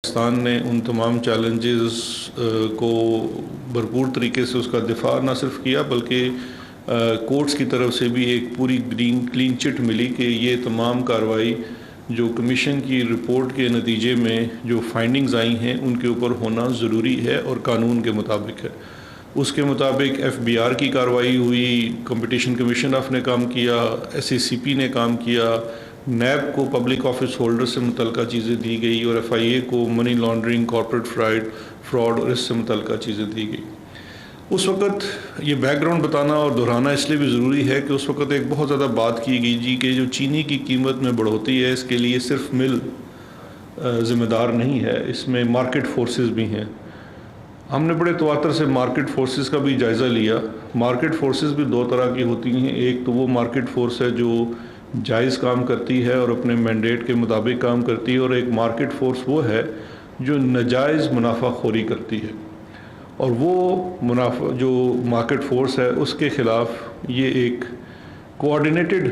پاکستان نے ان تمام چیلنجز کو بھرپور طریقے سے اس کا دفاع نہ صرف کیا بلکہ کورٹس کی طرف سے بھی ایک پوری کلین چٹ ملی کہ یہ تمام کارروائی جو کمیشن کی رپورٹ کے نتیجے میں جو فائنڈنگز آئی ہیں ان کے اوپر ہونا ضروری ہے اور قانون کے مطابق ہے۔ اس کے مطابق ایف بی آر کی کارروائی ہوئی، کمپٹیشن کمیشن آف نے کام کیا، ایس سی سی پی نے کام کیا، نیب کو پبلک آفس ہولڈر سے متعلقہ چیزیں دی گئی اور ایف آئی اے کو منی لانڈرنگ، کارپوریٹ فراڈ اور اس سے متعلقہ چیزیں دی گئی۔ اس وقت یہ بیک گراؤنڈ بتانا اور دہرانا اس لیے بھی ضروری ہے کہ اس وقت ایک بہت زیادہ بات کی گئی جی کہ جو چینی کی قیمت میں بڑھوتی ہے اس کے لیے صرف مل ذمہ دار نہیں ہے، اس میں مارکیٹ فورسز بھی ہیں۔ ہم نے بڑے تواتر سے مارکیٹ فورسز کا بھی جائزہ لیا۔ مارکیٹ فورسز بھی دو طرح کی ہوتی ہیں، ایک تو وہ مارکیٹ فورس ہے جو جائز کام کرتی ہے اور اپنے مینڈیٹ کے مطابق کام کرتی ہے، اور ایک مارکیٹ فورس وہ ہے جو ناجائز منافع خوری کرتی ہے، اور وہ جو مارکیٹ فورس ہے اس کے خلاف یہ ایک کوآرڈینیٹڈ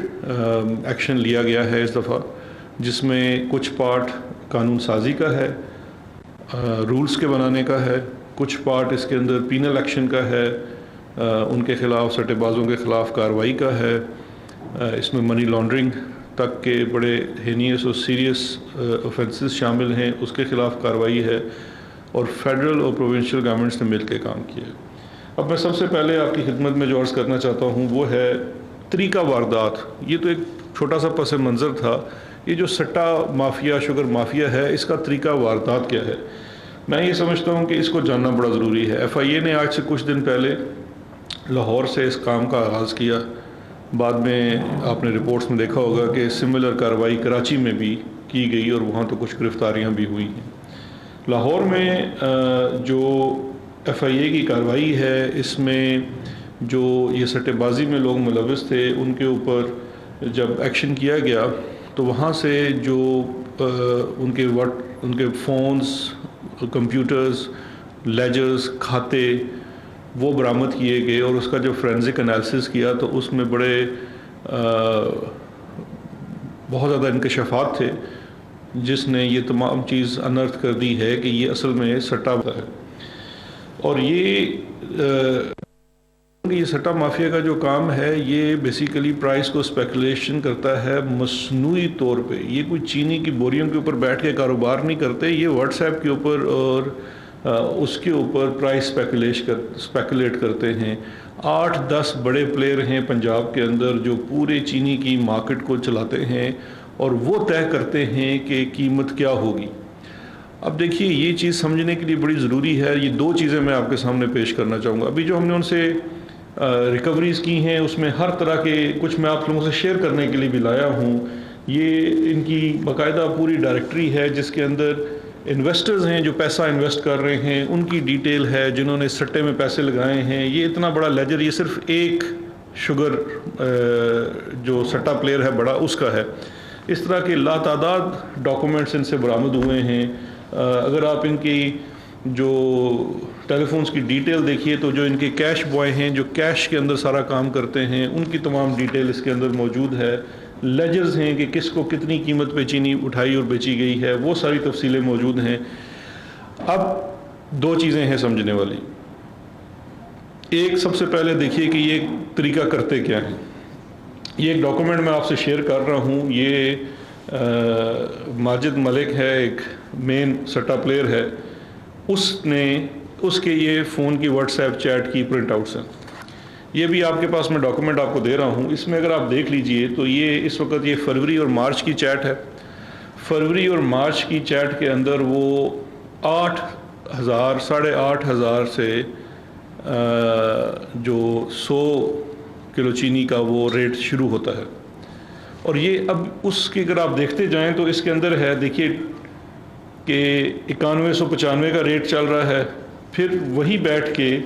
ایکشن لیا گیا ہے اس دفعہ، جس میں کچھ پارٹ قانون سازی کا ہے، رولز کے بنانے کا ہے، کچھ پارٹ اس کے اندر پینل ایکشن کا ہے، ان کے خلاف سٹے بازوں کے خلاف کارروائی کا ہے، اس میں منی لانڈرنگ تک کے بڑے ہینیس اور سیریس اوفینسز شامل ہیں، اس کے خلاف کارروائی ہے، اور فیڈرل اور پروونشل گورنمنٹس نے مل کے کام کیا ہے۔ اب میں سب سے پہلے آپ کی خدمت میں جو عرض کرنا چاہتا ہوں وہ ہے طریقہ واردات۔ یہ تو ایک چھوٹا سا پس منظر تھا، یہ جو سٹا مافیا، شوگر مافیا ہے، اس کا طریقہ واردات کیا ہے؟ میں یہ سمجھتا ہوں کہ اس کو جاننا بڑا ضروری ہے۔ ایف آئی اے نے آج سے کچھ دن پہلے لاہور سے اس کام کا آغاز کیا، بعد میں آپ نے رپورٹس میں دیکھا ہوگا کہ سملر کارروائی کراچی میں بھی کی گئی اور وہاں تو کچھ گرفتاریاں بھی ہوئی ہیں۔ لاہور میں جو ایف آئی اے کی کارروائی ہے، اس میں جو یہ سٹے بازی میں لوگ ملوث تھے ان کے اوپر جب ایکشن کیا گیا تو وہاں سے جو ان کے فونز، کمپیوٹرز، لیجرز، کھاتے وہ برآمد کیے گئے، اور اس کا جو فورینزک انالیسس کیا تو اس میں بہت زیادہ انکشافات تھے جس نے یہ تمام چیز انرتھ کر دی ہے کہ یہ اصل میں سٹا ہے، اور یہ سٹا مافیا کا جو کام ہے یہ بیسیکلی پرائس کو اسپیکولیشن کرتا ہے مصنوعی طور پہ۔ یہ کوئی چینی کی بوریوں کے اوپر بیٹھ کے کاروبار نہیں کرتے، یہ واٹس ایپ کے اوپر اور اس کے اوپر پرائس اسپیکولیٹ کرتے ہیں۔ 8-10 بڑے پلیئر ہیں پنجاب کے اندر جو پورے چینی کی مارکیٹ کو چلاتے ہیں اور وہ طے کرتے ہیں کہ قیمت کیا ہوگی۔ اب دیکھیے یہ چیز سمجھنے کے لیے بڑی ضروری ہے۔ یہ دو چیزیں میں آپ کے سامنے پیش کرنا چاہوں گا۔ ابھی جو ہم نے ان سے ریکوریز کی ہیں اس میں ہر طرح کے کچھ میں آپ لوگوں سے شیئر کرنے کے لیے بھی لایا ہوں۔ یہ ان کی باقاعدہ پوری ڈائریکٹری ہے جس کے اندر انویسٹرز ہیں جو پیسہ انویسٹ کر رہے ہیں، ان کی ڈیٹیل ہے، جنہوں نے سٹے میں پیسے لگائے ہیں۔ یہ اتنا بڑا لیجر، یہ صرف ایک شوگر جو سٹا پلیئر ہے بڑا، اس کا ہے۔ اس طرح کے لاتعداد ڈاکومنٹس ان سے برآمد ہوئے ہیں۔ اگر آپ ان کی جو ٹیلی فونز کی ڈیٹیل دیکھیے تو جو ان کے کیش بوائے ہیں جو کیش کے اندر سارا کام کرتے ہیں، ان کی تمام ڈیٹیل اس کے اندر موجود ہے۔ لیجرز ہیں کہ کس کو کتنی قیمت پہ چینی اٹھائی اور بیچی گئی ہے، وہ ساری تفصیلیں موجود ہیں۔ اب دو چیزیں ہیں سمجھنے والی۔ ایک، سب سے پہلے دیکھیے کہ یہ طریقہ کرتے کیا ہیں۔ یہ ایک ڈاکومنٹ میں آپ سے شیئر کر رہا ہوں۔ یہ ماجد ملک ہے، ایک مین سٹا پلیئر ہے، اس کے یہ فون کی واٹس ایپ چیٹ کی پرنٹ آؤٹس ہیں۔ یہ بھی آپ کے پاس میں ڈاکومنٹ آپ کو دے رہا ہوں۔ اس میں اگر آپ دیکھ لیجئے تو یہ اس وقت یہ فروری اور مارچ کی چیٹ ہے۔ فروری اور مارچ کی چیٹ کے اندر وہ 8,000 8,500 سے جو 100 کلو چینی کا وہ ریٹ شروع ہوتا ہے، اور یہ اب اس کے اگر آپ دیکھتے جائیں تو اس کے اندر ہے، دیکھیے کہ 9195 کا ریٹ چل رہا ہے، پھر وہی بیٹھ کے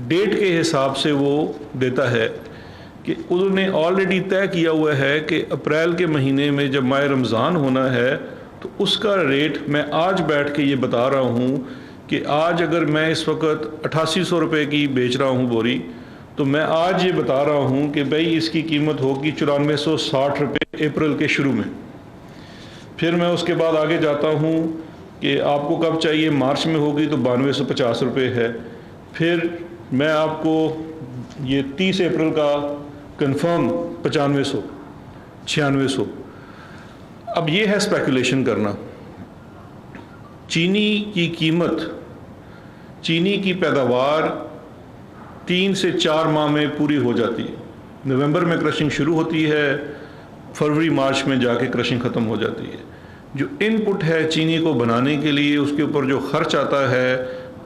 ڈیٹ کے حساب سے وہ دیتا ہے کہ انہوں نے آلریڈی طے کیا ہوا ہے کہ اپریل کے مہینے میں جب ماہ رمضان ہونا ہے تو اس کا ریٹ میں آج بیٹھ کے یہ بتا رہا ہوں کہ آج اگر میں اس وقت 8800 روپے کی بیچ رہا ہوں بوری، تو میں آج یہ بتا رہا ہوں کہ بھئی اس کی قیمت ہوگی 9460 روپے اپریل کے شروع میں۔ پھر میں اس کے بعد آگے جاتا ہوں کہ آپ کو کب چاہیے، مارچ میں ہوگی تو 9250 روپے ہے. پھر میں آپ کو یہ 30 اپریل کا کنفرم 9500 9600. اب یہ ہے اسپیکولیشن کرنا. چینی کی قیمت، چینی کی پیداوار 3 سے 4 ماہ میں پوری ہو جاتی ہے. نومبر میں کرشنگ شروع ہوتی ہے، فروری مارچ میں جا کے کرشنگ ختم ہو جاتی ہے. جو ان پٹ ہے چینی کو بنانے کے لیے، اس کے اوپر جو خرچ آتا ہے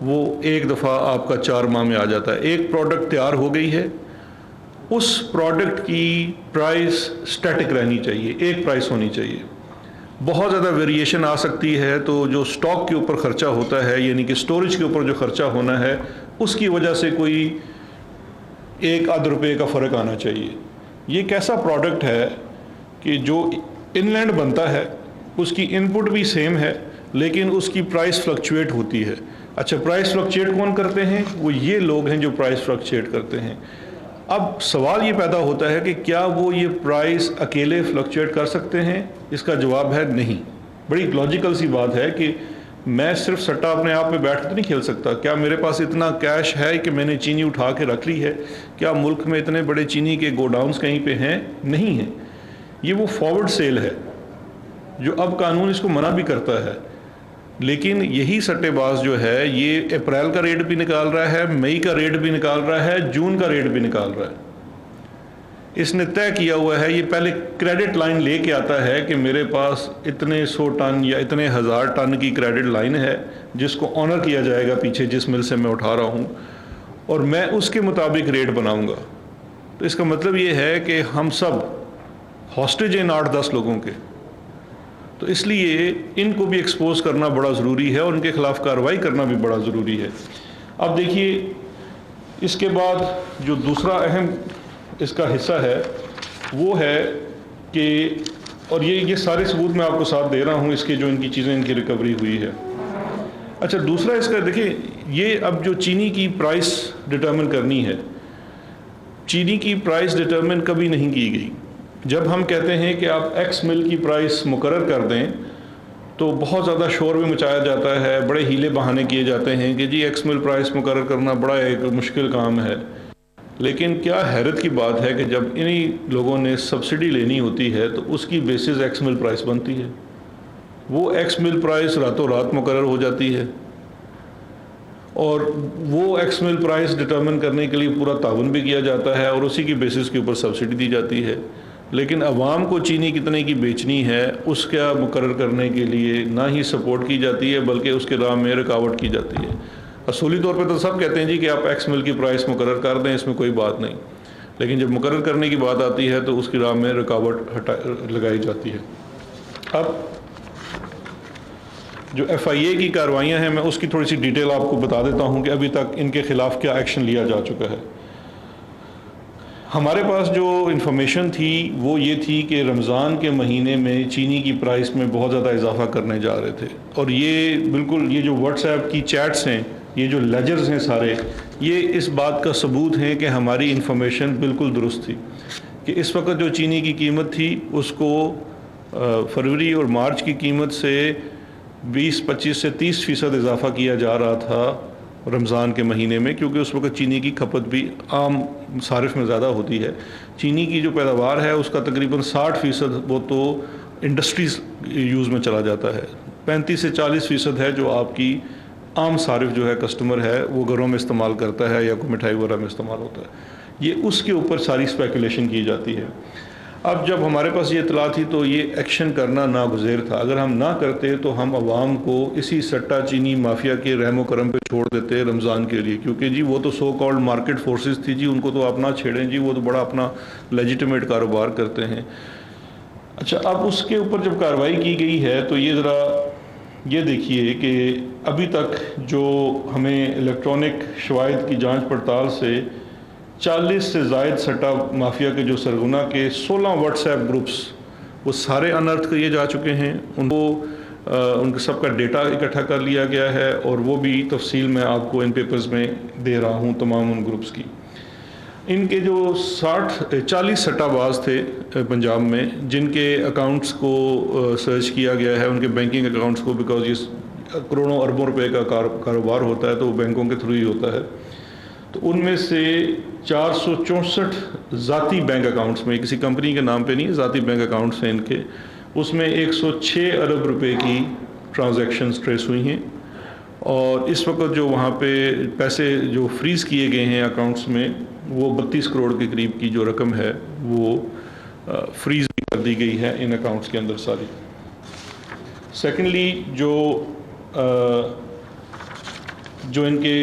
وہ ایک دفعہ آپ کا 4 ماہ میں آ جاتا ہے. ایک پروڈکٹ تیار ہو گئی ہے، اس پروڈکٹ کی پرائس سٹیٹک رہنی چاہیے، ایک پرائس ہونی چاہیے. بہت زیادہ ویریشن آ سکتی ہے تو جو سٹاک کے اوپر خرچہ ہوتا ہے، یعنی کہ سٹوریج کے اوپر جو خرچہ ہونا ہے، اس کی وجہ سے کوئی 1-2 روپے کا فرق آنا چاہیے. یہ ایک ایسا پروڈکٹ ہے کہ جو ان لینڈ بنتا ہے، اس کی ان پٹ بھی سیم ہے لیکن اس کی پرائس فلکچویٹ ہوتی ہے. اچھا، پرائس فلکچویٹ کون کرتے ہیں؟ وہ یہ لوگ ہیں جو پرائس فلکچویٹ کرتے ہیں. اب سوال یہ پیدا ہوتا ہے کہ کیا وہ یہ پرائس اکیلے فلکچویٹ کر سکتے ہیں؟ اس کا جواب ہے نہیں. بڑی لاجیکل سی بات ہے کہ میں صرف سٹا اپنے آپ میں بیٹھ کے نہیں کھیل سکتا. کیا میرے پاس اتنا کیش ہے کہ میں نے چینی اٹھا کے رکھ لی ہے؟ کیا ملک میں اتنے بڑے چینی کے گوڈاؤنز کہیں پہ ہیں؟ نہیں ہیں. یہ وہ فارورڈ سیل ہے جو اب قانون اس کو منع بھی کرتا ہے. لیکن یہی سٹے باز جو ہے یہ اپریل کا ریٹ بھی نکال رہا ہے، مئی کا ریٹ بھی نکال رہا ہے، جون کا ریٹ بھی نکال رہا ہے. اس نے طے کیا ہوا ہے، یہ پہلے کریڈٹ لائن لے کے آتا ہے کہ میرے پاس اتنے 100 ٹن یا اتنے 1000 ٹن کی کریڈٹ لائن ہے جس کو آنر کیا جائے گا پیچھے جس مل سے میں اٹھا رہا ہوں، اور میں اس کے مطابق ریٹ بناؤں گا. تو اس کا مطلب یہ ہے کہ ہم سب ہاسٹیج ہیں 8-10 لوگوں کے. تو اس لیے ان کو بھی ایکسپوز کرنا بڑا ضروری ہے اور ان کے خلاف کارروائی کرنا بھی بڑا ضروری ہے. اب دیکھیے اس کے بعد جو دوسرا اہم اس کا حصہ ہے وہ ہے کہ، اور یہ سارے ثبوت میں آپ کو ساتھ دے رہا ہوں اس کے، جو ان کی چیزیں ان کی ریکوری ہوئی ہے. اچھا، دوسرا اس کا دیکھیں، یہ اب جو چینی کی پرائس ڈٹرمن کرنی ہے، چینی کی پرائس ڈٹرمن کبھی نہیں کی گئی. جب ہم کہتے ہیں کہ آپ ایکس مل کی پرائس مقرر کر دیں تو بہت زیادہ شور بھی مچایا جاتا ہے، بڑے ہیلے بہانے کیے جاتے ہیں کہ جی ایکس مل پرائس مقرر کرنا بڑا ایک مشکل کام ہے. لیکن کیا حیرت کی بات ہے کہ جب انہی لوگوں نے سبسڈی لینی ہوتی ہے تو اس کی بیسس ایکس مل پرائس بنتی ہے. وہ ایکس مل پرائس راتوں رات مقرر ہو جاتی ہے اور وہ ایکس مل پرائس ڈٹرمن کرنے کے لیے پورا تعاون بھی کیا جاتا ہے اور اسی کی بیسس کے اوپر سبسڈی دی جاتی ہے. لیکن عوام کو چینی کتنے کی بیچنی ہے اس کا مقرر کرنے کے لیے نہ ہی سپورٹ کی جاتی ہے بلکہ اس کے راہ میں رکاوٹ کی جاتی ہے. اصولی طور پہ تو سب کہتے ہیں جی کہ آپ ایکس مل کی پرائس مقرر کر دیں، اس میں کوئی بات نہیں، لیکن جب مقرر کرنے کی بات آتی ہے تو اس کی راہ میں رکاوٹ لگائی جاتی ہے. اب جو ایف آئی اے کی کارروائیاں ہیں میں اس کی تھوڑی سی ڈیٹیل آپ کو بتا دیتا ہوں کہ ابھی تک ان کے خلاف کیا ایکشن لیا جا چکا ہے. ہمارے پاس جو انفارمیشن تھی وہ یہ تھی کہ رمضان کے مہینے میں چینی کی پرائس میں بہت زیادہ اضافہ کرنے جا رہے تھے، اور یہ بالکل یہ جو واٹس ایپ کی چیٹس ہیں، یہ جو لیجرز ہیں سارے، یہ اس بات کا ثبوت ہیں کہ ہماری انفارمیشن بالکل درست تھی کہ اس وقت جو چینی کی قیمت تھی اس کو فروری اور مارچ کی قیمت سے 20-25 سے 30% اضافہ کیا جا رہا تھا رمضان کے مہینے میں، کیونکہ اس وقت چینی کی کھپت بھی عام صارف میں زیادہ ہوتی ہے. چینی کی جو پیداوار ہے اس کا تقریباً 60% وہ تو انڈسٹریز یوز میں چلا جاتا ہے، 35 سے 40% ہے جو آپ کی عام صارف جو ہے کسٹمر ہے وہ گھروں میں استعمال کرتا ہے یا کوئی مٹھائی وغیرہ میں استعمال ہوتا ہے. یہ اس کے اوپر ساری اسپیکولیشن کی جاتی ہے. اب جب ہمارے پاس یہ اطلاع تھی تو یہ ایکشن کرنا ناگزیر تھا. اگر ہم نہ کرتے تو ہم عوام کو اسی سٹا چینی مافیا کے رحم و کرم پہ چھوڑ دیتے رمضان کے لیے، کیونکہ جی وہ تو سو کالڈ مارکیٹ فورسز تھی جی، ان کو تو آپ نہ چھیڑیں جی، وہ تو بڑا اپنا لیجیٹمیٹ کاروبار کرتے ہیں. اچھا، اب اس کے اوپر جب کارروائی کی گئی ہے تو یہ ذرا یہ دیکھیے کہ ابھی تک جو ہمیں الیکٹرانک شواہد کی جانچ پڑتال سے 40 سے زائد سٹا مافیا کے جو سرغنہ کے 16 واٹس ایپ گروپس وہ سارے انرتھ کیے جا چکے ہیں. ان کو ان سب کا ڈیٹا اکٹھا کر لیا گیا ہے اور وہ بھی تفصیل میں آپ کو ان پیپرز میں دے رہا ہوں تمام ان گروپس کی. ان کے جو 40 سٹا باز تھے پنجاب میں جن کے اکاؤنٹس کو سرچ کیا گیا ہے، ان کے بینکنگ اکاؤنٹس کو، بیکاز یہ کروڑوں اربوں روپے کا کاروبار ہوتا ہے تو وہ بینکوں کے تھرو ہی ہوتا ہے. تو ان میں سے 464 ذاتی بینک اکاؤنٹس میں، کسی کمپنی کے نام پہ نہیں، ذاتی بینک اکاؤنٹس ہیں ان کے، اس میں 106 ارب روپے کی ٹرانزیکشنز ٹریس ہوئی ہیں. اور اس وقت جو وہاں پہ پیسے جو فریز کیے گئے ہیں اکاؤنٹس میں، وہ 32 کروڑ کے قریب کی جو رقم ہے وہ فریز کر دی گئی ہے ان اکاؤنٹس کے اندر ساری. سیکنڈلی جو ان کے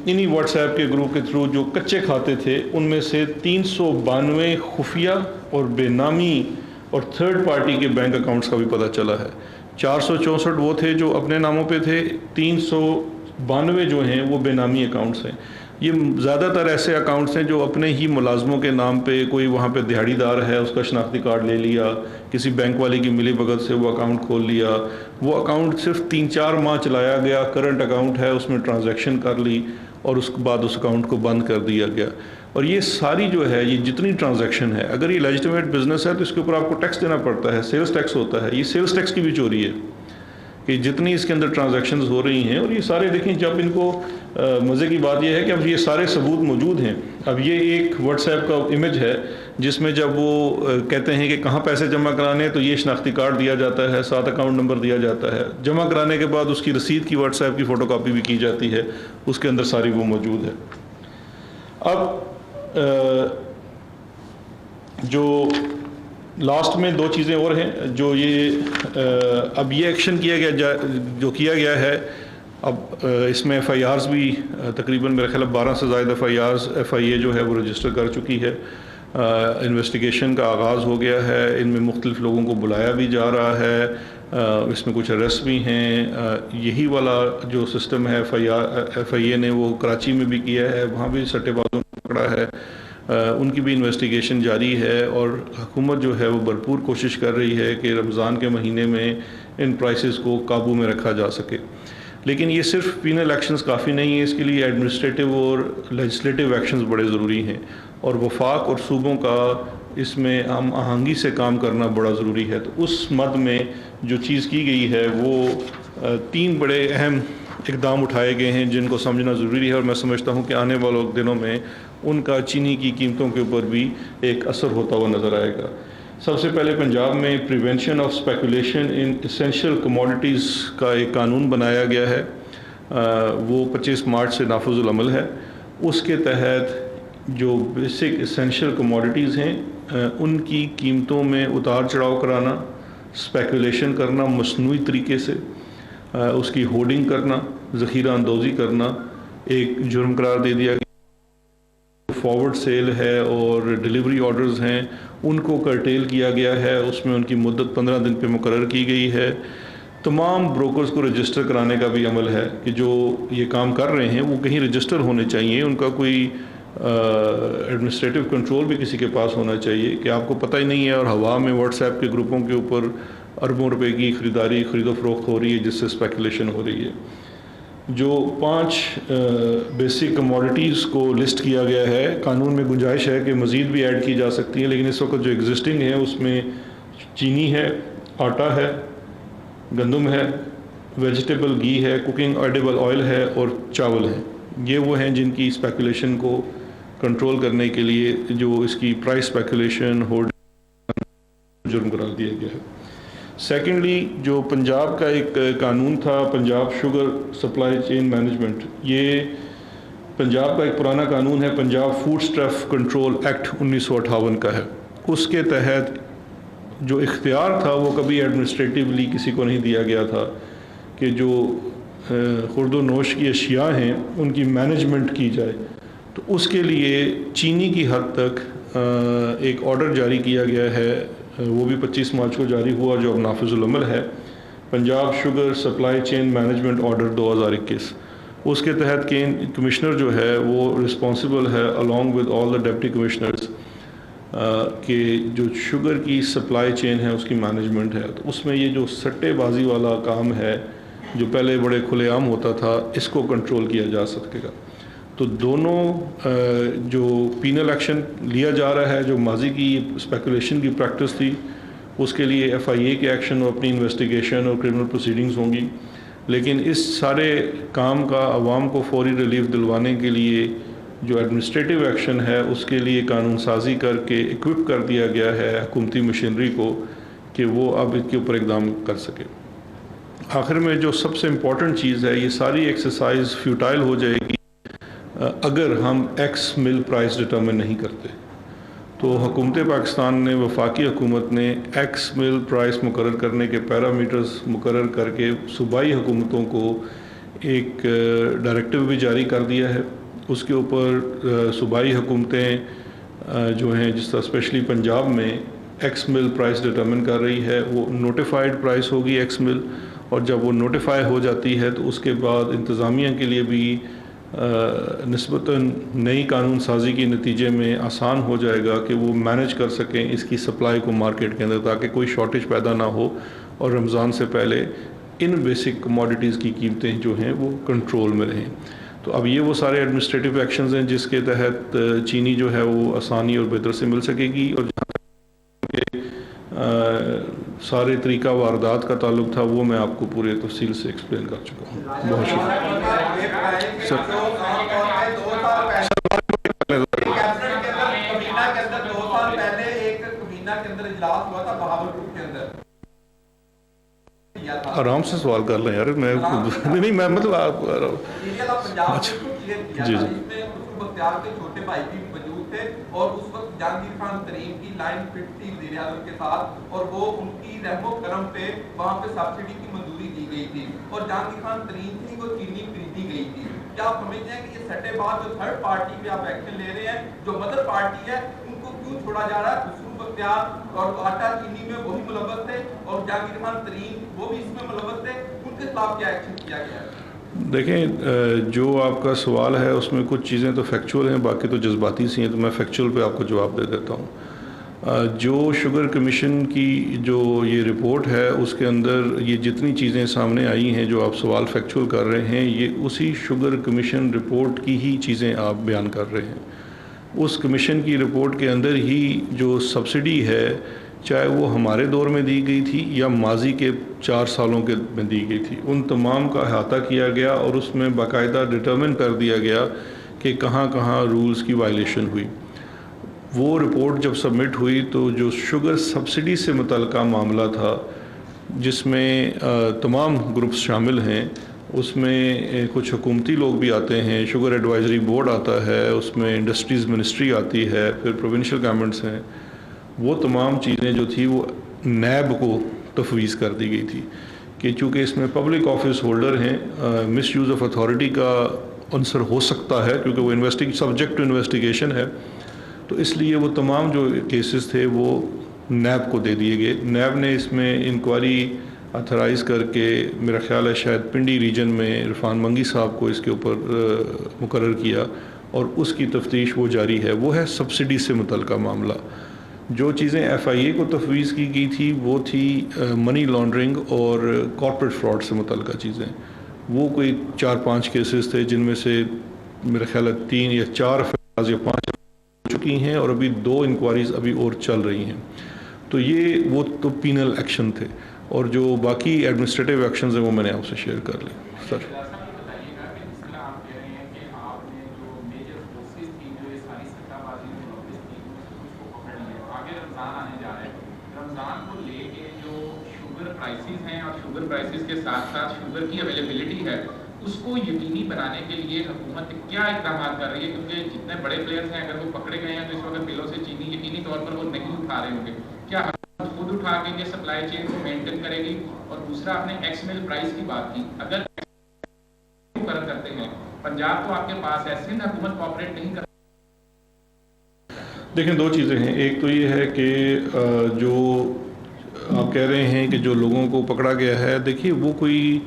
انہی واٹس ایپ کے گروپ کے تھرو جو کچے کھاتے تھے، ان میں سے 392 خفیہ اور بے نامی اور تھرڈ پارٹی کے بینک اکاؤنٹس کا بھی پتہ چلا ہے. 464 وہ تھے جو اپنے ناموں پہ تھے، 392 جو ہیں وہ بے نامی اکاؤنٹس ہیں. یہ زیادہ تر ایسے اکاؤنٹس ہیں جو اپنے ہی ملازموں کے نام پہ، کوئی وہاں پہ دہاڑی دار ہے اس کا شناختی کارڈ لے لیا، کسی بینک والے کی ملی بھگت سے وہ اکاؤنٹ کھول لیا، وہ اکاؤنٹ صرف 3-4 ماہ چلایا گیا، کرنٹ اکاؤنٹ ہے، اس میں ٹرانزیکشن کر لی اور اس کے بعد اس اکاؤنٹ کو بند کر دیا گیا. اور یہ ساری جو ہے، یہ جتنی ٹرانزیکشن ہے، اگر یہ لیجٹیمیٹ بزنس ہے تو اس کے اوپر آپ کو ٹیکس دینا پڑتا ہے، سیلز ٹیکس ہوتا ہے. یہ سیلز ٹیکس کی بھی چوری ہے کہ جتنی اس کے اندر ٹرانزیکشنز ہو رہی ہیں. اور یہ سارے دیکھیں، جب ان کو مزے کی بات یہ ہے کہ اب یہ سارے ثبوت موجود ہیں. اب یہ ایک واٹس ایپ کا امیج ہے جس میں جب وہ کہتے ہیں کہ کہاں پیسے جمع کرانے، تو یہ شناختی کارڈ دیا جاتا ہے، ساتھ اکاؤنٹ نمبر دیا جاتا ہے. جمع کرانے کے بعد اس کی رسید کی واٹس ایپ کی فوٹو کاپی بھی کی جاتی ہے، اس کے اندر ساری وہ موجود ہے. اب جو لاسٹ میں 2 چیزیں اور ہیں جو اب یہ ایکشن کیا گیا، جو کیا گیا ہے. اب اس میں ایف آئی آرز بھی تقریباً میرے خیال 12 سے زائد ایف آئی اے جو ہے وہ رجسٹر کر چکی ہے. انویسٹیگیشن کا آغاز ہو گیا ہے. ان میں مختلف لوگوں کو بلایا بھی جا رہا ہے. اس میں کچھ اریسٹ بھی ہیں. یہی والا جو سسٹم ہے ایف آئی اے نے وہ کراچی میں بھی کیا ہے، وہاں بھی سٹے بازوں کو پکڑا ہے. ان کی بھی انویسٹیگیشن جاری ہے اور حکومت جو ہے وہ بھرپور کوشش کر رہی ہے کہ رمضان کے مہینے میں ان پرائسز کو قابو میں رکھا جا سکے. لیکن یہ صرف پینل ایکشنز کافی نہیں ہیں، اس کے لیے ایڈمنسٹریٹو اور لیجسلیٹو ایکشنز بڑے ضروری ہیں، اور وفاق اور صوبوں کا اس میں ہم آہنگی سے کام کرنا بڑا ضروری ہے. تو اس مد میں جو چیز کی گئی ہے وہ 3 بڑے اہم اقدام اٹھائے گئے ہیں جن کو سمجھنا ضروری ہے. اور میں سمجھتا ہوں کہ آنے والے دنوں میں ان کا چینی کی قیمتوں کے اوپر بھی ایک اثر ہوتا ہوا نظر آئے گا. سب سے پہلے پنجاب میں prevention of speculation in essential commodities کا ایک قانون بنایا گیا ہے، وہ 25 مارچ سے نافذ العمل ہے. اس کے تحت جو بیسک اسینشیل کموڈیٹیز ہیں ان کی قیمتوں میں اتار چڑھاؤ کرانا، اسپیکولیشن کرنا مصنوعی طریقے سے، اس کی ہولڈنگ کرنا، ذخیرہ اندوزی کرنا ایک جرم قرار دے دیا گیا. فارورڈ سیل ہے اور ڈیلیوری آرڈرز ہیں ان کو کرٹیل کیا گیا ہے، اس میں ان کی مدت 15 دن پہ مقرر کی گئی ہے. تمام بروکرز کو رجسٹر کرانے کا بھی عمل ہے کہ جو یہ کام کر رہے ہیں وہ کہیں رجسٹر ہونے چاہیے، ان کا کوئی ایڈمنسٹریٹو کنٹرول بھی کسی کے پاس ہونا چاہیے کہ آپ کو پتہ ہی نہیں ہے اور ہوا میں واٹس ایپ کے گروپوں کے اوپر اربوں روپے کی خرید و فروخت ہو رہی ہے جس سے اسپیکولیشن ہو رہی ہے. جو 5 بیسک کموڈیٹیز کو لسٹ کیا گیا ہے، قانون میں گنجائش ہے کہ مزید بھی ایڈ کی جا سکتی ہیں، لیکن اس وقت جو ایگزسٹنگ ہے اس میں چینی ہے، آٹا ہے، گندم ہے، ویجیٹیبل گھی ہے، کوکنگ ایڈیبل آئل ہے اور چاول ہے. یہ وہ ہیں جن کی اسپیکولیشن کو کنٹرول کرنے کے لیے جو اس کی پرائس اسپیکولیشن جرم قرار دیا گیا ہے. سیکنڈلی جو پنجاب کا ایک قانون تھا، Punjab sugar supply chain management, یہ پنجاب کا ایک پرانا قانون ہے، Punjab food stuff control act 1958 کا ہے. اس کے تحت جو اختیار تھا وہ کبھی ایڈمنسٹریٹیولی کسی کو نہیں دیا گیا تھا کہ جو خورد و نوش کی اشیاء ہیں ان کی مینجمنٹ کی جائے. تو اس کے لیے چینی کی حد تک ایک آرڈر جاری کیا گیا ہے، وہ بھی 25 مارچ کو جاری ہوا، جو اب نافذ العمل ہے، Punjab sugar supply chain management order 2021. اس کے تحت کمشنر جو ہے وہ رسپانسبل ہے along with all the deputy commissioners کہ جو شوگر کی سپلائی چین ہے اس کی مینجمنٹ ہے. تو اس میں یہ جو سٹے بازی والا کام ہے جو پہلے بڑے کھلے عام ہوتا تھا، اس کو کنٹرول کیا جا سکے گا. تو دونوں جو پینل ایکشن لیا جا رہا ہے، جو ماضی کی اسپیکولیشن کی پریکٹس تھی، اس کے لیے ایف آئی اے کے ایکشن اور اپنی انویسٹیگیشن اور کرمنل پروسیڈنگز ہوں گی. لیکن اس سارے کام کا عوام کو فوری ریلیف دلوانے کے لیے جو ایڈمنسٹریٹو ایکشن ہے اس کے لیے قانون سازی کر کے اکوپ کر دیا گیا ہے حکومتی مشینری کو کہ وہ اب اس کے اوپر اقدام کر سکے۔ آخر میں جو سب سے امپورٹنٹ چیز ہے، یہ ساری ایکسرسائز فیوٹائل ہو جائے گی اگر ہم ایکس مل پرائس ڈٹرمن نہیں کرتے۔ تو حکومت پاکستان نے، وفاقی حکومت نے ایکس مل پرائس مقرر کرنے کے پیرامیٹرز مقرر کر کے صوبائی حکومتوں کو ایک ڈائریکٹیو بھی جاری کر دیا ہے۔ اس کے اوپر صوبائی حکومتیں جو ہیں، جس طرح اسپیشلی پنجاب میں ایکس مل پرائس ڈٹرمن کر رہی ہے، وہ نوٹیفائڈ پرائس ہوگی ایکس مل، اور جب وہ نوٹیفائی ہو جاتی ہے تو اس کے بعد انتظامیہ کے لیے بھی نسبتاً نئی قانون سازی کے نتیجے میں آسان ہو جائے گا کہ وہ مینیج کر سکیں اس کی سپلائی کو مارکیٹ کے اندر، تاکہ کوئی شارٹیج پیدا نہ ہو اور رمضان سے پہلے ان بیسک کموڈیٹیز کی قیمتیں جو ہیں وہ کنٹرول میں رہیں۔ تو اب یہ وہ سارے ایڈمنسٹریٹو ایکشنز ہیں جس کے تحت چینی جو ہے وہ آسانی اور بہتر سے مل سکے گی، اور جہاں تک سارے طریقہ واردات کا تعلق تھا وہ میں آپ کو پورے تفصیل سے ایکسپلین کر چکا ہوں۔ بہت آرام سے سوال کر لیں یار، میں نہیں، میں مطلب آپ جی کے چھوٹے بھائی بھی موجود تھے، اور اس وقت جہانگیر خان ترین کی لائن فٹ تھی وزیر اعظم کے ساتھ، اور وہ ان کی رحم و کرم پہ وہاں پہ سبسڈی کی منظوری دی گئی تھی، اور جہانگیر خان ترین تھی وہ چینی خریدی گئی تھی۔ کیا آپ سمجھتے ہیں کہ یہ سٹے بعد جو تھرڈ پارٹی پہ آپ ایکشن لے رہے ہیں، جو مدر پارٹی ہے، ان کو کیوں چھوڑا جا رہا ہے؟ خسرو بختیار اور آٹا چینی میں وہی ملوث تھے، اور جہانگیر خان ترین وہ بھی اس میں ملوث تھے، ان کے خلاف کیا ایکشن کیا گیا ہے؟ دیکھیں، جو آپ کا سوال ہے اس میں کچھ چیزیں تو فیکچول ہیں، باقی تو جذباتی سی ہیں، تو میں فیکچول پہ آپ کو جواب دے دیتا ہوں۔ جو شوگر کمیشن کی جو یہ رپورٹ ہے اس کے اندر یہ جتنی چیزیں سامنے آئی ہیں جو آپ سوال فیکچول کر رہے ہیں، یہ اسی شوگر کمیشن رپورٹ کی ہی چیزیں آپ بیان کر رہے ہیں۔ اس کمیشن کی رپورٹ کے اندر ہی جو سبسڈی ہے، چاہے وہ ہمارے دور میں دی گئی تھی یا ماضی کے 4 سالوں کے میں دی گئی تھی، ان تمام کا احاطہ کیا گیا، اور اس میں باقاعدہ ڈٹرمن کر دیا گیا کہ کہاں کہاں رولز کی وائلیشن ہوئی۔ وہ رپورٹ جب سبمٹ ہوئی تو جو شوگر سبسڈی سے متعلقہ معاملہ تھا، جس میں تمام گروپس شامل ہیں، اس میں کچھ حکومتی لوگ بھی آتے ہیں، شوگر ایڈوائزری بورڈ آتا ہے، اس میں انڈسٹریز منسٹری آتی ہے، پھر پروونشل گورنمنٹس ہیں، وہ تمام چیزیں جو تھی وہ نیب کو تفویض کر دی گئی تھی کہ چونکہ اس میں پبلک آفس ہولڈر ہیں، مس یوز آف اتھارٹی کا عنصر ہو سکتا ہے کیونکہ وہ سبجیکٹ ٹو انویسٹیگیشن ہے، تو اس لیے وہ تمام جو کیسز تھے وہ نیب کو دے دیے گئے۔ نیب نے اس میں انکوائری اتھرائز کر کے، میرا خیال ہے شاید پنڈی ریجن میں عرفان منگی صاحب کو اس کے اوپر مقرر کیا، اور اس کی تفتیش وہ جاری ہے۔ وہ ہے سبسڈی سے متعلقہ معاملہ۔ جو چیزیں ایف آئی اے کو تفویض کی گئی تھی وہ تھی منی لانڈرنگ اور کارپوریٹ فراڈ سے متعلقہ چیزیں۔ وہ کوئی 4-5 کیسز تھے، جن میں سے میرا خیال ہے 3 یا 4 افراد یا 5 ہو چکی ہیں، اور ابھی 2 انکوائریز ابھی اور چل رہی ہیں۔ تو یہ وہ تو پینل ایکشن تھے، اور جو باقی ایڈمنسٹریٹو ایکشنز ہیں وہ میں نے آپ سے شیئر کر لی۔ سر پرائسز کے ساتھ ساتھ شوگر کی اویلیبلٹی ہے، اس کو یقینی بنانے کے لیے حکومت کیا اقدامات کر رہی ہے؟ کیونکہ جتنے بڑے پلیئرز ہیں اگر وہ پکڑے گئے ہیں تو اس وقت بلوں سے چینی یقینی طور پر وہ نہیں اٹھا رہے ہوں گے۔ کیا حکومت خود اٹھا کے یہ سپلائی چین کو مینٹین کرے گی؟ اور دوسرا، آپ نے ایکس مل پرائس کی بات کی، اگر مقرر کرتے ہیں، پنجاب تو آپ کے پاس ہے، سندھ حکومت کوآپریٹ نہیں کر۔ دیکھیں، 2 چیزیں ہیں۔ ایک تو یہ ہے کہ جو آپ کہہ رہے ہیں کہ جو لوگوں کو پکڑا گیا ہے، دیکھیے وہ کوئی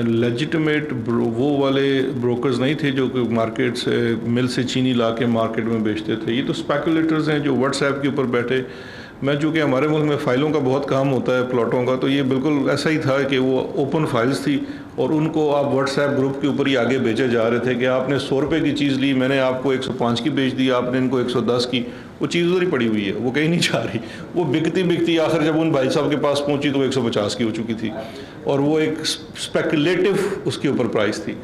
لیجیٹمیٹ وہ والے بروکرز نہیں تھے جو کہ مارکیٹ سے مل سے چینی لا کے مارکیٹ میں بیچتے تھے۔ یہ تو اسپیکولیٹرز ہیں جو واٹس ایپ کے اوپر بیٹھے۔ میں چونکہ ہمارے ملک میں فائلوں کا بہت کام ہوتا ہے، پلاٹوں کا، تو یہ بالکل ایسا ہی تھا کہ وہ اوپن فائلز تھی، اور ان کو آپ واٹس ایپ گروپ کے اوپر ہی آگے بیچے جا رہے تھے کہ آپ نے 100 روپے کی چیز لی، میں نے آپ کو 105 کی بیچ دی، آپ نے ان کو 110 کی۔ وہ چیز ادھر ہی پڑی ہوئی ہے, وہ کہیں نہیں جا رہی. وہ بکتی آخر جب ان بھائی صاحب کے پاس پہنچی تو 150 کی ہو چکی تھی, اور وہ ایک اسپیکولیٹو اس کے اوپر پرائس تھی.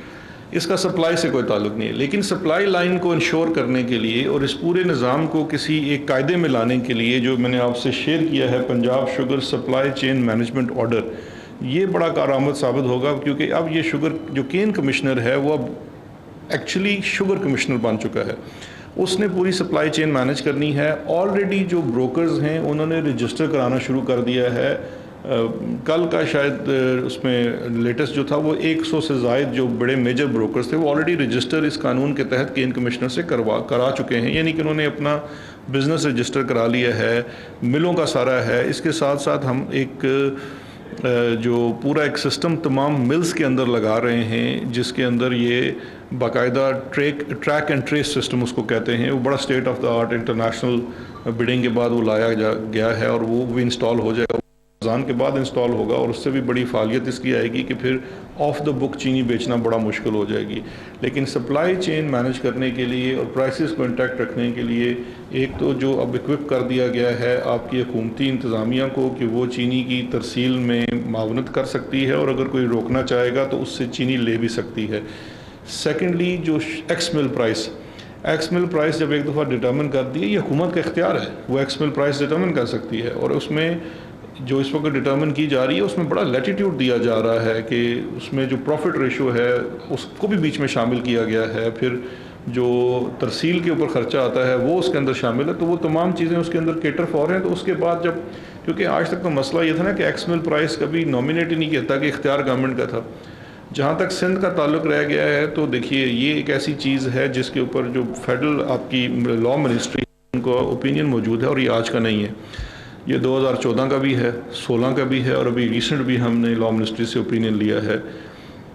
اس کا سپلائی سے کوئی تعلق نہیں ہے. لیکن سپلائی لائن کو انشور کرنے کے لیے اور اس پورے نظام کو کسی ایک قاعدے میں لانے کے لیے جو میں نے آپ سے شیئر کیا ہے Punjab sugar supply chain management order, یہ بڑا کارآمد ثابت ہوگا, کیونکہ اب یہ شوگر جو کین کمشنر ہے وہ اب ایکچولی شوگر کمشنر بن چکا ہے. اس نے پوری سپلائی چین مینج کرنی ہے. آلریڈی جو بروکرز ہیں انہوں نے رجسٹر کرانا شروع کر دیا ہے. کل کا شاید اس میں لیٹسٹ جو تھا وہ 100 سے زائد جو بڑے میجر بروکرز تھے وہ آلریڈی رجسٹر اس قانون کے تحت کین کمشنر سے کرا چکے ہیں, یعنی کہ انہوں نے اپنا بزنس رجسٹر کرا لیا ہے, ملوں کا سارا ہے. اس کے ساتھ ساتھ ہم ایک جو پورا ایک سسٹم تمام ملز کے اندر لگا رہے ہیں جس کے اندر یہ باقاعدہ ٹریک اینڈ ٹریس سسٹم اس کو کہتے ہیں. وہ بڑا state of the art international bidding کے بعد وہ لایا گیا ہے, اور وہ بھی انسٹال ہو جائے گا, رمضان کے بعد انسٹال ہوگا, اور اس سے بھی بڑی فعالیت اس کی آئے گی کہ پھر آف دا بک چینی بیچنا بڑا مشکل ہو جائے گی. لیکن سپلائی چین مینج کرنے کے لیے اور پرائسز کو انٹیکٹ رکھنے کے لیے ایک تو جو اب اکوپ کر دیا گیا ہے آپ کی حکومتی انتظامیہ کو کہ وہ چینی کی ترسیل میں معاونت کر سکتی ہے, اور اگر کوئی روکنا چاہے گا تو اس سے چینی لے بھی سکتی ہے. سیکنڈلی جو ایکس مل پرائس جب ایک دفعہ ڈٹرمن کر دی, یہ حکومت کا اختیار ہے, وہ ایکس مل پرائس ڈٹرمن کر سکتی ہے, اور اس میں جو اس وقت ڈٹرمن کی جا رہی ہے اس میں بڑا لیٹیٹیوڈ دیا جا رہا ہے کہ اس میں جو پروفٹ ریشو ہے اس کو بھی بیچ میں شامل کیا گیا ہے, پھر جو ترسیل کے اوپر خرچہ آتا ہے وہ اس کے اندر شامل ہے, تو وہ تمام چیزیں اس کے اندر کیٹر فور ہیں. تو اس کے بعد جب, کیونکہ آج تک تو مسئلہ یہ تھا نا کہ ایکس مل پرائس کبھی نامینیٹ ہی نہیں کہتا کہ اختیار گورنمنٹ کا تھا. جہاں تک سندھ کا تعلق رہ گیا ہے تو دیکھیے یہ ایک ایسی چیز ہے جس کے اوپر جو فیڈرل آپ کی لا منسٹری ان کو اوپینین موجود ہے, اور یہ آج کا نہیں ہے, یہ 2014 کا بھی ہے, 16 کا بھی ہے, اور ابھی ریسنٹ بھی ہم نے لا منسٹری سے اوپینین لیا ہے.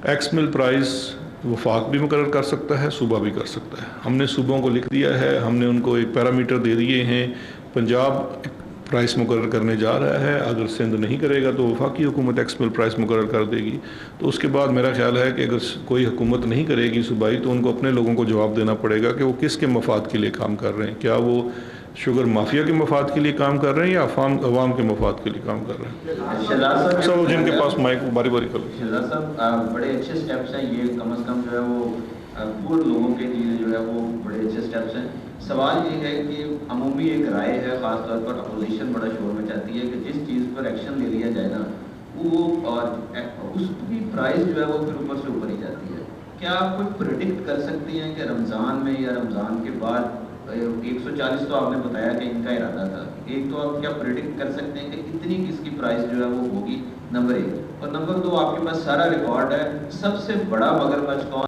ایکس مل پرائز وفاق بھی مقرر کر سکتا ہے, صوبہ بھی کر سکتا ہے. ہم نے صوبوں کو لکھ دیا ہے, ہم نے ان کو ایک پیرامیٹر دے دیے ہیں. پنجاب پرائس مقرر کرنے جا رہا ہے, اگر سندھ نہیں کرے گا تو وفاقی حکومت ایکس مل پرائس مقرر کر دے گی. تو اس کے بعد میرا خیال ہے کہ اگر کوئی حکومت نہیں کرے گی صوبائی تو ان کو اپنے لوگوں کو جواب دینا پڑے گا کہ وہ کس کے مفاد کے لیے کام کر رہے ہیں. کیا وہ شوگر مافیا کے مفاد کے لیے کام کر رہے ہیں یا عوام کے مفاد کے لیے کام کر رہے ہیں؟ سب جن کے پاس مائک باری باری کر لیں. شہزاد صاحب بڑے اچھے اسٹیپس ہیں یہ, کم از کم جو ہے وہ پورے لوگوں کے لیے جو ہے وہ بڑے اچھے اسٹیپس ہیں. سوال یہ ہے کہ عمومی ایک رائے ہے, خاص طور پر اپوزیشن بڑا شور میں چاہتی ہے کہ جس چیز پر ایکشن لے لیا جائے نا وہ اور اس کی پرائز جو ہے وہ پھر اوپر سے اوپر ہی جاتی ہے. کیا آپ کوئی پریڈکٹ کر سکتے ہیں کہ رمضان میں یا رمضان کے بعد 140 تو آپ نے بتایا کہ ان کا ارادہ تھا, ایک تو آپ کیا پریڈکٹ کر سکتے ہیں کہ کتنی کس کی پرائز جو ہے وہ ہوگی, نمبر 1, اور نمبر 2 آپ کے پاس سارا ریکارڈ ہے, سب سے بڑا مگرمچھ کون؟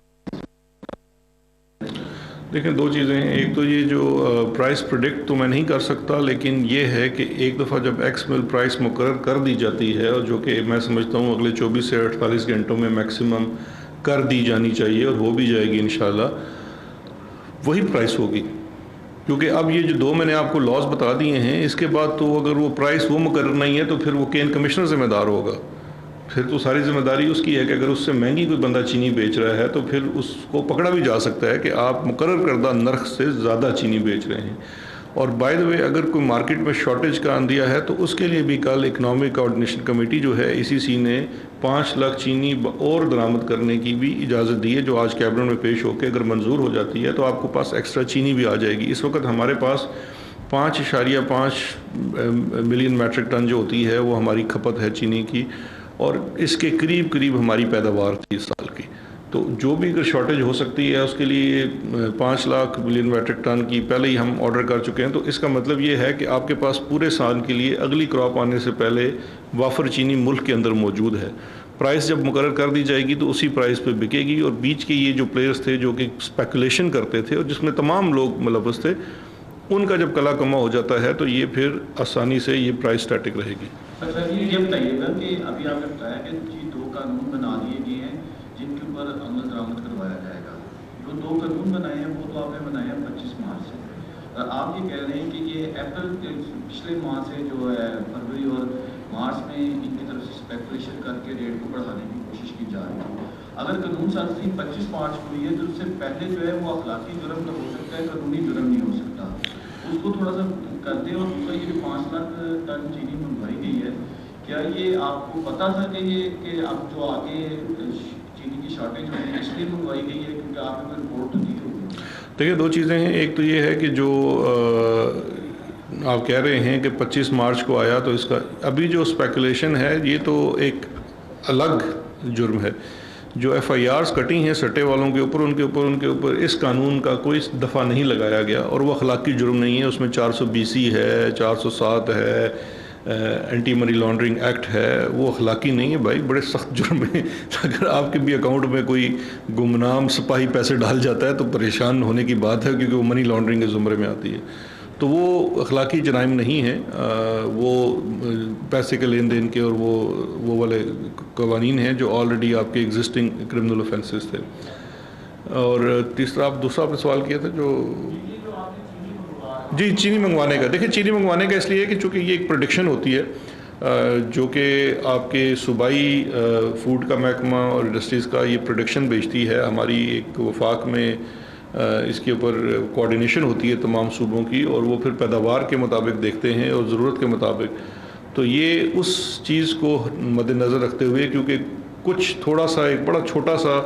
دیکھیں دو چیزیں ہیں, ایک تو یہ جو پرائس پریڈکٹ تو میں نہیں کر سکتا, لیکن یہ ہے کہ ایک دفعہ جب ایکس مل پرائس مقرر کر دی جاتی ہے, اور جو کہ میں سمجھتا ہوں اگلے 24 سے 48 گھنٹوں میں میکسیمم کر دی جانی چاہیے اور ہو بھی جائے گی انشاءاللہ, وہی پرائس ہوگی. کیونکہ اب یہ جو دو میں نے آپ کو لاز بتا دیے ہیں, اس کے بعد تو اگر وہ پرائس وہ مقرر نہیں ہے تو پھر وہ کین کمشنر ذمہ دار ہوگا. پھر تو ساری ذمہ داری اس کی ہے کہ اگر اس سے مہنگی کوئی بندہ چینی بیچ رہا ہے تو پھر اس کو پکڑا بھی جا سکتا ہے کہ آپ مقرر کردہ نرخ سے زیادہ چینی بیچ رہے ہیں. اور بائی دا وے اگر کوئی مارکیٹ میں شارٹیج کا اندیا ہے تو اس کے لیے بھی کل اکنامک کوآرڈینیشن کمیٹی جو ہے ECC نے 5 لاکھ چینی اور درآمد کرنے کی بھی اجازت دی ہے, جو آج کیبنٹ میں پیش ہو کے اگر منظور ہو جاتی ہے تو آپ کو پاس ایکسٹرا چینی بھی آ جائے گی. اس وقت ہمارے پاس 5.5 ملین میٹرک ٹن جو ہوتی ہے وہ ہماری کھپت ہے چینی کی, اور اس کے قریب ہماری پیداوار تھی اس سال کی. تو جو بھی اگر شارٹیج ہو سکتی ہے اس کے لیے 5 لاکھ ملین میٹرک ٹن کی پہلے ہی ہم آرڈر کر چکے ہیں. تو اس کا مطلب یہ ہے کہ آپ کے پاس پورے سال کے لیے اگلی کراپ آنے سے پہلے وافر چینی ملک کے اندر موجود ہے. پرائس جب مقرر کر دی جائے گی تو اسی پرائس پہ بکے گی, اور بیچ کے یہ جو پلیئرز تھے جو کہ اسپیکولیشن کرتے تھے اور جس میں تمام لوگ ملوث تھے, ان کا جب کلا کما ہو جاتا ہے تو یہ پھر آسانی سے یہ پرائس اسٹیٹک رہے گی. اچھا یہ بتائیے گا کہ ابھی آپ نے بتایا کہ 2 قانون بنا دیے گئے ہیں جن کے اوپر عمل درآمد کروایا جائے گا. جو 2 قانون بنائے ہیں وہ تو آپ نے بنائے ہیں 25 مارچ سے. آپ یہ کہہ رہے ہیں کہ یہ اپریل پچھلے ماہ سے جو ہے فروری اور مارچ میں ان کی طرف سے اسپیکولیشن کر کے ریٹ کو بڑھانے کی کوشش کی جا رہی ہے. اگر قانون سازی 25 مارچ کو ہوئی ہے تو اس سے پہلے جو ہے وہ اخلاقی جرم تو ہو سکتا ہے, قانونی جرم نہیں ہو سکتا. اس کو تھوڑا سا کر دیں. اور دوسرا یہ 5 لاکھ ٹن چینی منگوائی گئی ہے, کیا یہ آپ کو پتا تھا کہ اب جو آگے چینی کی شارٹیج ہوگی اس لیے منگوائی گئی ہے, کیونکہ آپ نے کوئی رپورٹ تو دی ہوگی؟ دیکھیے 2 چیزیں ہیں. ایک تو یہ ہے کہ جو آپ کہہ رہے ہیں کہ 25 مارچ کو آیا, تو اس کا ابھی جو اسپیکولیشن ہے یہ تو ایک الگ جرم ہے. جو ایف آئی آرز کٹی ہیں سٹے والوں کے اوپر, ان کے اوپر اس قانون کا کوئی دفعہ نہیں لگایا گیا, اور وہ اخلاقی جرم نہیں ہے. اس میں 420 ہے, 407 ہے, اینٹی منی لانڈرنگ ایکٹ ہے, وہ اخلاقی نہیں ہے بھائی, بڑے سخت جرم ہیں. اگر آپ کے بھی اکاؤنٹ میں کوئی گمنام سپاہی پیسے ڈال جاتا ہے تو پریشان ہونے کی بات ہے, کیونکہ وہ منی لانڈرنگ کے زمرے میں آتی ہے. تو وہ اخلاقی جرائم نہیں ہیں, وہ پیسے کے لین دین کے اور وہ والے قوانین ہیں جو آلریڈی آپ کے ایگزسٹنگ کرمنل اوفینسز تھے. اور تیسرا آپ دوسرا آپ نے سوال کیا تھا جو جی چینی منگوانے کا. دیکھیں چینی منگوانے کا اس لیے کہ چونکہ یہ ایک پروڈکشن ہوتی ہے جو کہ آپ کے صوبائی فوڈ کا محکمہ اور انڈسٹریز کا یہ پروڈکشن بیچتی ہے. ہماری ایک وفاق میں اس کے اوپر کوارڈینیشن ہوتی ہے تمام صوبوں کی, اور وہ پھر پیداوار کے مطابق دیکھتے ہیں اور ضرورت کے مطابق. تو یہ اس چیز کو مد نظر رکھتے ہوئے, کیونکہ کچھ تھوڑا سا ایک بڑا چھوٹا سا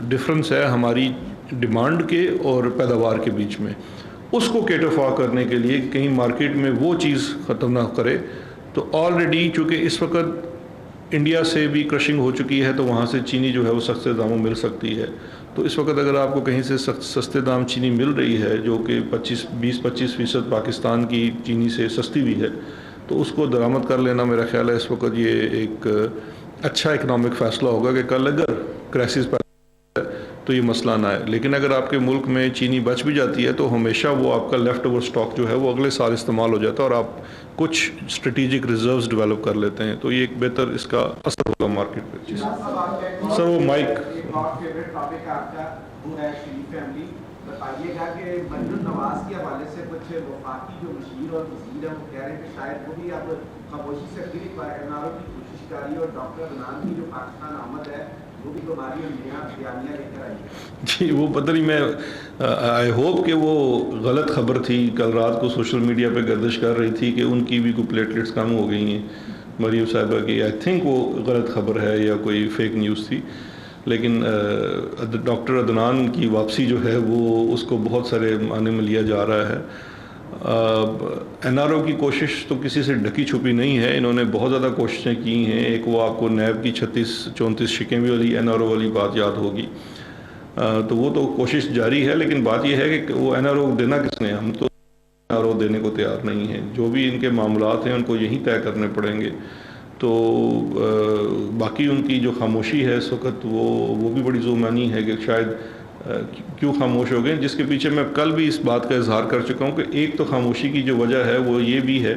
ڈفرنس ہے ہماری ڈیمانڈ کے اور پیداوار کے بیچ میں, اس کو کیٹرفا کرنے کے لیے کہیں مارکیٹ میں وہ چیز ختم نہ کرے. تو آلریڈی چونکہ اس وقت انڈیا سے بھی کرشنگ ہو چکی ہے, تو وہاں سے چینی جو ہے وہ سستے داموں مل سکتی ہے. تو اس وقت اگر آپ کو کہیں سے سستے دام چینی مل رہی ہے جو کہ 20-25% پاکستان کی چینی سے سستی بھی ہے, تو اس کو درآمد کر لینا میرا خیال ہے اس وقت یہ ایک اچھا اکنامک فیصلہ ہوگا کہ کل اگر کرائسس پیدا ہے تو یہ مسئلہ نہ ہے. لیکن اگر آپ کے ملک میں چینی بچ بھی جاتی ہے تو ہمیشہ وہ آپ کا لیفٹ اوور سٹاک جو ہے وہ اگلے سال استعمال ہو جاتا ہے, اور آپ کچھ اسٹریٹجک ریزروز ڈیولپ کر لیتے ہیں. تو یہ ایک بہتر اس کا اثر ہوگا مارکیٹ پہ. سر وہ مائک بتائیے گا کہ مریم نواز کے حوالے سے کچھ وفاقی جو مشیر اور وزیر ہیں وہ کہہ رہے ہیں کہ شاید وہ بھی اب خاموشی سے اپیل NRO کی کوشش کر رہی ہے, اور ڈاکٹر عدنان کی جو پاکستان آمد ہے وہ بھی ہماری نیا بیانیہ لے کر آئی ہے. جی وہ پتہ نہیں, میں آئی ہوپ کہ وہ غلط خبر تھی. کل رات کو سوشل میڈیا پہ گردش کر رہی تھی کہ ان کی بھی کوئی پلیٹلیٹس کم ہو گئی ہیں مریم صاحبہ کی. آئی تھنک وہ غلط خبر ہے یا کوئی فیک نیوز تھی. لیکن ڈاکٹر عدنان کی واپسی جو ہے وہ اس کو بہت سارے معنی میں لیا جا رہا ہے. NRO کی کوشش تو کسی سے ڈھکی چھپی نہیں ہے, انہوں نے بہت زیادہ کوششیں کی ہیں. ایک وہ آپ کو نیب کی 36-34 شکیں والی NRO والی بات یاد ہوگی, تو وہ تو کوشش جاری ہے. لیکن بات یہ ہے کہ وہ NRO دینا کس نے, ہم تو NRO دینے کو تیار نہیں ہیں. جو بھی ان کے معاملات ہیں ان کو یہی طے کرنے پڑیں گے. تو باقی ان کی جو خاموشی ہے اس وقت وہ بھی بڑی ذومانی ہے کہ شاید کیوں خاموش ہو گئے, جس کے پیچھے میں کل بھی اس بات کا اظہار کر چکا ہوں کہ ایک تو خاموشی کی جو وجہ ہے وہ یہ بھی ہے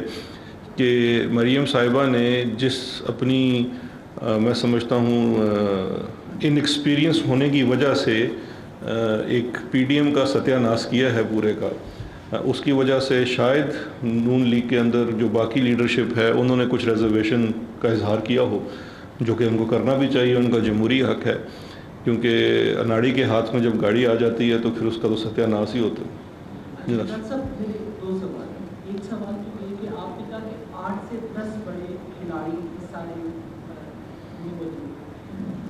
کہ مریم صاحبہ نے جس اپنی میں سمجھتا ہوں ان ایکسپیرینس ہونے کی وجہ سے ایک PDM کا ستیہ ناش کیا ہے پورے کا, اس کی وجہ سے شاید نون لیگ کے اندر جو باقی لیڈرشپ ہے انہوں نے کچھ ریزرویشن کا اظہار کیا ہو, جو کہ ان کو کرنا بھی چاہیے, ان کا جمہوری حق ہے. کیونکہ اناڑی کے ہاتھ میں جب گاڑی آ جاتی ہے تو پھر اس کا تو ستیہ ناش ہی ہوتا ہے. ڈاکٹر صاحب میرے 2 سوال ہیں. ایک سوال تو یہ کہ آپ نے کہا کہ 8 سے 10 بڑے کھلاڑی حصہ لیں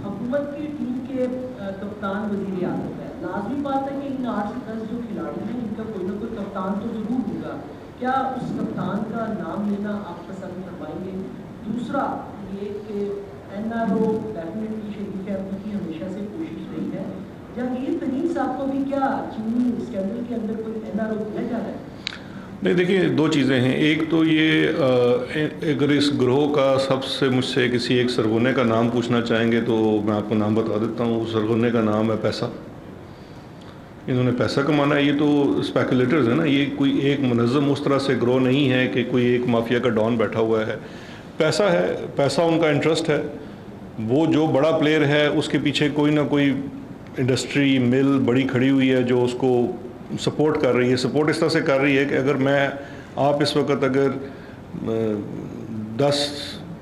حکومت کی ٹیم کے کپتان وزیر اعظم ہے. لازمی بات ہے کہ ان 8 سے 10 جو کھلاڑی ہیں ان کا کوئی نہ کوئی کپتان تو ضرور ہوگا. کیا اس کپتان کا نام لینا آپ پسند فرمائیں گے؟ دوسرا یہ کہ NRO ڈیفینیٹلی شریک ہے, ان کی ہمیشہ سے کوشش رہی ہے. جہانگیر ترین صاحب کو بھی کیا چینی اسکینڈل کے اندر کوئی NRO دیا جا رہا ہے؟ نہیں دیکھیں 2 چیزیں ہیں. ایک تو یہ اگر اس گروہ کا سب سے مجھ سے کسی ایک سرغنے کا نام پوچھنا چاہیں گے تو میں آپ کو نام بتا دیتا ہوں. اس سرغنے کا نام ہے پیسہ. انہوں نے پیسہ کمانا ہے. یہ تو اسپیکولیٹرز ہیں نا, یہ کوئی ایک منظم اس طرح سے گروہ نہیں ہے کہ کوئی ایک مافیا کا ڈان بیٹھا ہوا ہے. پیسہ ہے, پیسہ ان کا انٹرسٹ ہے. وہ جو بڑا پلیئر ہے اس کے پیچھے کوئی نہ کوئی انڈسٹری مل بڑی کھڑی ہوئی ہے جو اس کو سپورٹ کر رہی ہے. سپورٹ اس طرح سے کر رہی ہے کہ اگر آپ اس وقت اگر 10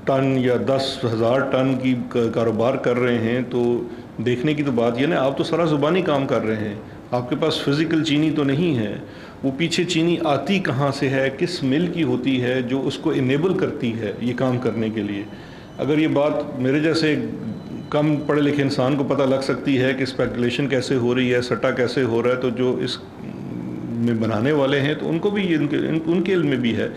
ٹن یا 10,000 ٹن کی کاروبار کر رہے ہیں تو دیکھنے کی تو بات یہ نا, آپ تو سارا زبانی کام کر رہے ہیں, آپ کے پاس فزیکل چینی تو نہیں ہے. وہ پیچھے چینی آتی کہاں سے ہے, کس مل کی ہوتی ہے جو اس کو انیبل کرتی ہے یہ کام کرنے کے لیے. اگر یہ بات میرے جیسے کم پڑھے لکھے انسان کو پتہ لگ سکتی ہے کہ اسپیکولیشن کیسے ہو رہی ہے, سٹا کیسے ہو رہا ہے, تو جو اس میں بنانے والے ہیں تو ان کو بھی ان کے علم میں بھی ہے.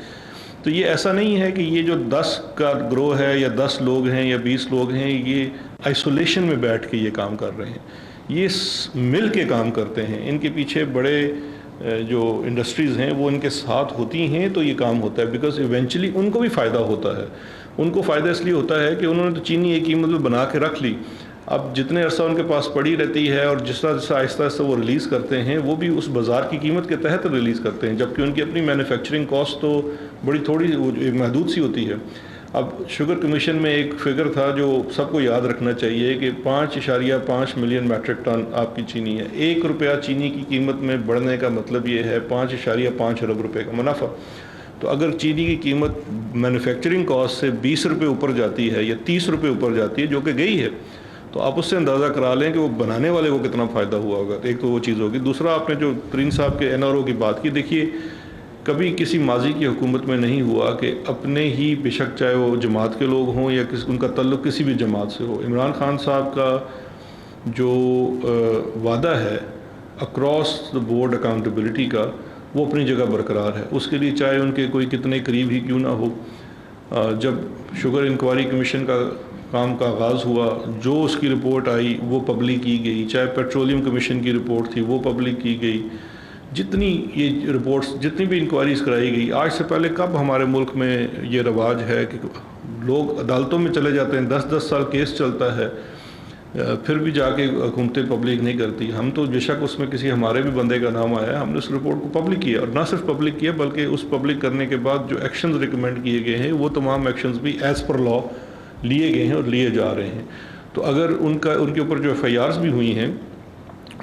تو یہ ایسا نہیں ہے کہ یہ جو 10 کا گروہ ہے یا 10 لوگ ہیں یا 20 لوگ ہیں یہ آئسولیشن میں بیٹھ کے یہ کام کر رہے ہیں, یہ مل کے کام کرتے ہیں. ان کے پیچھے بڑے جو انڈسٹریز ہیں وہ ان کے ساتھ ہوتی ہیں تو یہ کام ہوتا ہے, بیکاز ایونچولی ان کو بھی فائدہ ہوتا ہے. ان کو فائدہ اس لیے ہوتا ہے کہ انہوں نے تو چینی ایک قیمت میں بنا کے رکھ لی, اب جتنے عرصہ ان کے پاس پڑی رہتی ہے اور جس طرح آہستہ آہستہ وہ ریلیز کرتے ہیں وہ بھی اس بازار کی قیمت کے تحت ریلیز کرتے ہیں, جبکہ ان کی اپنی مینوفیکچرنگ کاسٹ تو بڑی تھوڑی ایک محدود سی ہوتی ہے. اب شوگر کمیشن میں ایک فگر تھا جو سب کو یاد رکھنا چاہیے کہ 5.5 ملین میٹرک ٹن آپ کی چینی ہے. 1 روپیہ چینی کی قیمت میں بڑھنے کا مطلب یہ ہے 5.5 ارب روپے کا منافع. تو اگر چینی کی قیمت مینوفیکچرنگ کاسٹ سے 20 روپے اوپر جاتی ہے یا 30 روپے اوپر جاتی ہے, جو کہ گئی ہے, تو آپ اس سے اندازہ کرا لیں کہ وہ بنانے والے کو کتنا فائدہ ہوا ہوگا. ایک تو وہ چیز ہوگی. دوسرا, آپ نے جو ترین صاحب کے NRO کی بات کی, دیکھیے کبھی کسی ماضی کی حکومت میں نہیں ہوا کہ اپنے ہی بے شک چاہے وہ جماعت کے لوگ ہوں یا ان کا تعلق کسی بھی جماعت سے ہو, عمران خان صاحب کا جو وعدہ ہے اکراس دا بورڈ اکاؤنٹیبلٹی کا, وہ اپنی جگہ برقرار ہے. اس کے لیے چاہے ان کے کوئی کتنے قریب ہی کیوں نہ ہو, جب شوگر انکوائری کمیشن کا کام کا آغاز ہوا, جو اس کی رپورٹ آئی وہ پبلک کی گئی, چاہے پیٹرولیم کمیشن کی رپورٹ تھی وہ پبلک کی گئی, جتنی یہ رپورٹس جتنی بھی انکوائریز کرائی گئی. آج سے پہلے کب ہمارے ملک میں یہ رواج ہے کہ لوگ عدالتوں میں چلے جاتے ہیں, 10 سال کیس چلتا ہے, پھر بھی جا کے حکومتیں پبلک نہیں کرتی. ہم تو بے شک اس میں کسی ہمارے بھی بندے کا نام آیا, ہم نے اس رپورٹ کو پبلک کیا, اور نہ صرف پبلک کیا بلکہ اس پبلک کرنے کے بعد جو ایکشنز ریکمینڈ کیے گئے ہیں وہ تمام ایکشنز بھی ایز پر لا لیے گئے ہیں اور لیے جا رہے ہیں. تو اگر ان کے اوپر جو FIRs بھی ہوئی ہیں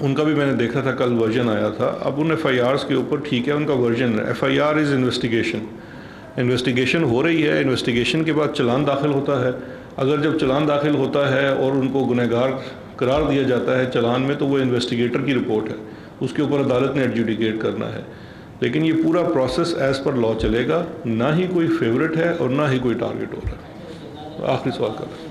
ان کا بھی میں نے دیکھا تھا, کل ورژن آیا تھا. اب ان FIRs کے اوپر ٹھیک ہے ان کا ورژن ہے, FIR از انویسٹیگیشن ہو رہی ہے, انویسٹیگیشن کے بعد چلان داخل ہوتا ہے. اگر جب چلان داخل ہوتا ہے اور ان کو گنہگار قرار دیا جاتا ہے چلان میں, تو وہ انویسٹیگیٹر کی رپورٹ ہے, اس کے اوپر عدالت نے ایڈجوڈیکیٹ کرنا ہے. لیکن یہ پورا پروسیس ایز پر لا چلے گا, نہ ہی کوئی فیورٹ ہے اور نہ ہی کوئی ٹارگٹ ہو رہا ہے. آخری سوال کر رہے ہیں.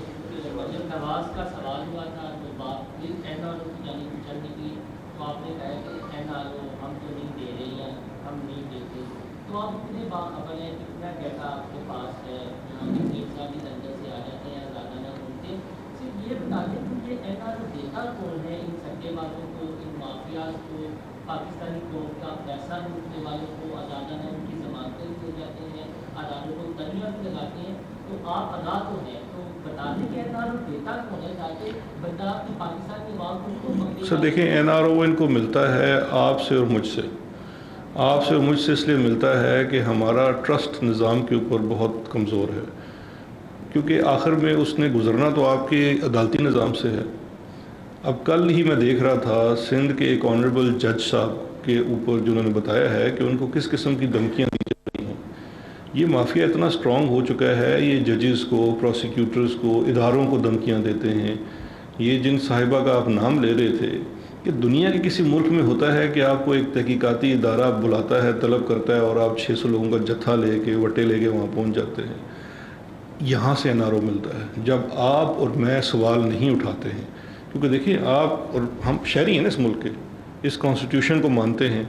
پاکستانی قوم کا پیسہ لوٹنے والوں کو آزادانہ ان کی ضمانتیں دی جاتی ہیں, عدالتوں کو تنیاں بھی لگاتی ہیں, تو آپ ادا تو ہیں تو بتا دیں کہ NRO دیتا کون ہے تاکہ بندہ کی پاکستان کی عوام کو سر دیکھیں NRO ان کو ملتا ہے آپ سے اور مجھ سے. آپ سے اور مجھ سے اس لیے ملتا ہے کہ ہمارا ٹرسٹ نظام کے اوپر بہت کمزور ہے, کیونکہ آخر میں اس نے گزرنا تو آپ کے عدالتی نظام سے ہے. اب کل ہی میں دیکھ رہا تھا سندھ کے ایک آنریبل جج صاحب کے اوپر جو انہوں نے بتایا ہے کہ ان کو کس قسم کی دھمکیاں دی جا رہی ہیں. یہ مافیا اتنا سٹرونگ ہو چکا ہے, یہ ججز کو, پروسیکیوٹرز کو, اداروں کو دھمکیاں دیتے ہیں. یہ جن صاحبہ کا آپ نام لے رہے تھے, کہ دنیا کے کسی ملک میں ہوتا ہے کہ آپ کو ایک تحقیقاتی ادارہ بلاتا ہے, طلب کرتا ہے, اور آپ 600 لوگوں کا جتھا لے کے وٹے لے کے وہاں پہنچ جاتے ہیں. یہاں سے NRO ملتا ہے جب آپ اور میں سوال نہیں اٹھاتے ہیں. کیونکہ دیکھیں آپ اور ہم شہری ہیں نا اس ملک کے, اس کانسٹیٹیوشن کو مانتے ہیں,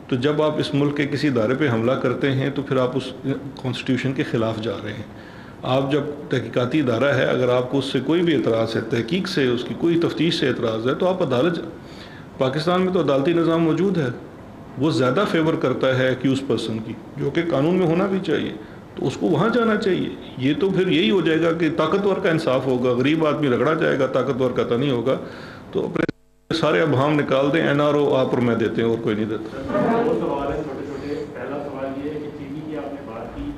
تو جب آپ اس ملک کے کسی ادارے پہ حملہ کرتے ہیں تو پھر آپ اس کانسٹیٹیوشن کے خلاف جا رہے ہیں. آپ جب تحقیقاتی ادارہ ہے, اگر آپ کو اس سے کوئی بھی اعتراض ہے, تحقیق سے, اس کی کوئی تفتیش سے اعتراض ہے, تو آپ عدالت جائیں. پاکستان میں تو عدالتی نظام موجود ہے, وہ زیادہ فیور کرتا ہے ایکیوز پرسن کی, جو کہ قانون میں ہونا بھی چاہیے, تو اس کو وہاں جانا چاہیے. یہ تو پھر یہی ہو جائے گا کہ طاقتور کا انصاف ہوگا, غریب آدمی رگڑا جائے گا, طاقتور کا تو نہیں ہوگا. تو اپنے سارے ابہام نکال دیں, NRO آپ اور میں دیتے ہیں, اور کوئی نہیں دیتا. دو سوال ہیں چھوٹے چھوٹے. پہلا سوال یہ ہے کہ چینی کی آپ نے بات کی,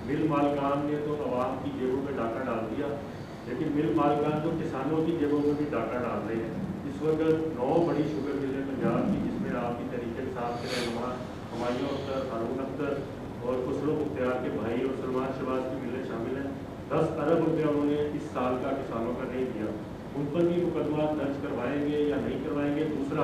مل مالکان نے تو عوام کی جیبوں میں ڈاکہ ڈال دیا, لیکن مل مالکان تو کسانوں کی جیبوں میں بھی ڈاکہ ڈال رہے ہیں. اس وقت 9 بڑی شوگر ملیں پنجاب کی, جس میں آپ کی طریقے کے ساتھ کے رہنما ہمایوں اختر, ہارون اختر اور خسرو مختار کے بھائی اور سلمان شہباز کی ملیں شامل ہیں. 10 ارب روپیہ انہوں نے اس سال کا کسانوں کا نہیں دیا. ان پر بھی مقدمات درج کروائیں گے یا نہیں کروائیں گے؟ دوسرا,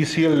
ECL